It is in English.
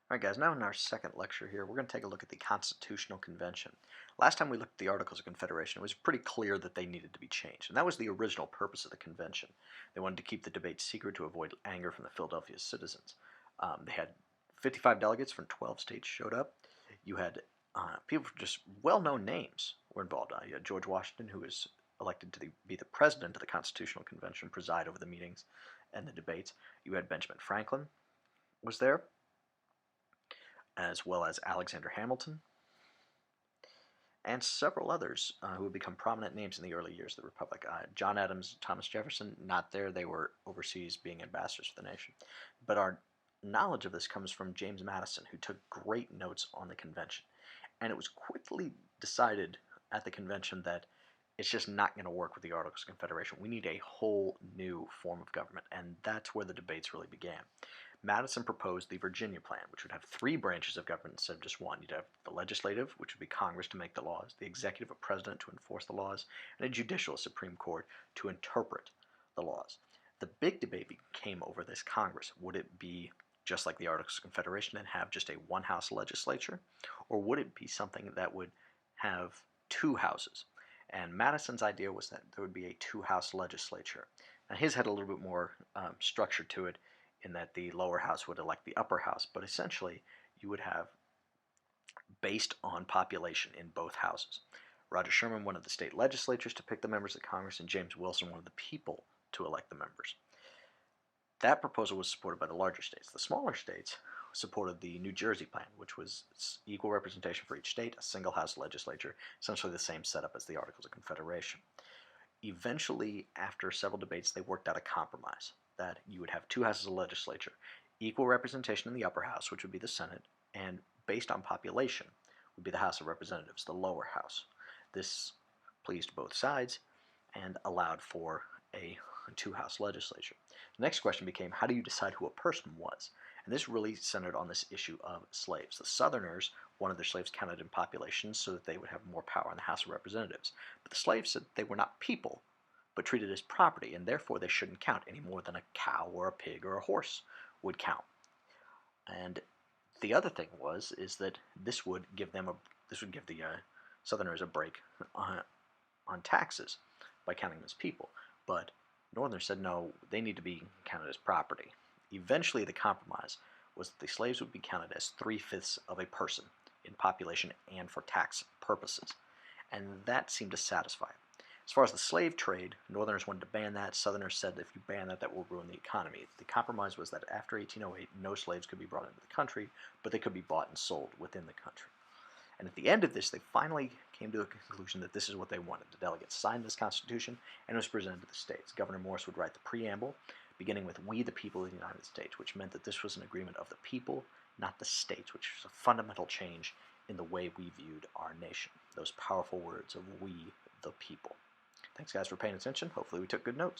Alright guys, now in our second lecture here, we're going to take a look at the Constitutional Convention. Last time we looked at the Articles of Confederation, it was pretty clear that they needed to be changed, and that was the original purpose of the convention. They wanted to keep the debate secret to avoid anger from the Philadelphia citizens. They had 55 delegates from 12 states showed up. You had people from just well-known names were involved. You had George Washington, who was elected to be the president of the Constitutional Convention, preside over the meetings and the debates. You had Benjamin Franklin was there, as well as Alexander Hamilton, and several others who would become prominent names in the early years of the Republic. John Adams, Thomas Jefferson, not there. They were overseas being ambassadors for the nation. But our knowledge of this comes from James Madison, who took great notes on the convention. And it was quickly decided at the convention that it's just not going to work with the Articles of Confederation. We need a whole new form of government, and that's where the debates really began. Madison proposed the Virginia Plan, which would have three branches of government instead of just one. You'd have the legislative, which would be Congress to make the laws, the executive, a president to enforce the laws, and a judicial, a Supreme Court, to interpret the laws. The big debate came over this Congress. Would it be just like the Articles of Confederation and have just a one-house legislature, or would it be something that would have two houses? And Madison's idea was that there would be a two-house legislature. Now his had a little bit more structure to it, in that the lower house would elect the upper house, but essentially you would have based on population in both houses. Roger Sherman wanted the state legislatures to pick the members of Congress, and James Wilson wanted the people to elect the members. That proposal was supported by the larger states. The smaller states supported the New Jersey Plan, which was equal representation for each state, a single house legislature, essentially the same setup as the Articles of Confederation. Eventually, after several debates, they worked out a compromise that you would have two houses of legislature, equal representation in the upper house, which would be the Senate, and based on population would be the House of Representatives, the lower house. This pleased both sides and allowed for a two-house legislature. The next question became, how do you decide who a person was? And this really centered on this issue of slaves. The Southerners wanted their slaves counted in population so that they would have more power in the House of Representatives. But the slaves said they were not people, but treated as property, and therefore they shouldn't count any more than a cow or a pig or a horse would count. And the other thing is that this would give the Southerners a break on taxes by counting them as people. But Northerners said no, they need to be counted as property. Eventually, the compromise was that the slaves would be counted as 3/5 of a person in population and for tax purposes, and that seemed to satisfy. As far as the slave trade, Northerners wanted to ban that. Southerners said that if you ban that, that will ruin the economy. The compromise was that after 1808, no slaves could be brought into the country, but they could be bought and sold within the country. And at the end of this, they finally came to a conclusion that this is what they wanted. The delegates signed this Constitution, and it was presented to the states. Governor Morris would write the preamble, beginning with "We the people of the United States," which meant that this was an agreement of the people, not the states, which was a fundamental change in the way we viewed our nation. Those powerful words of "we the people." Thanks guys for paying attention. Hopefully we took good notes.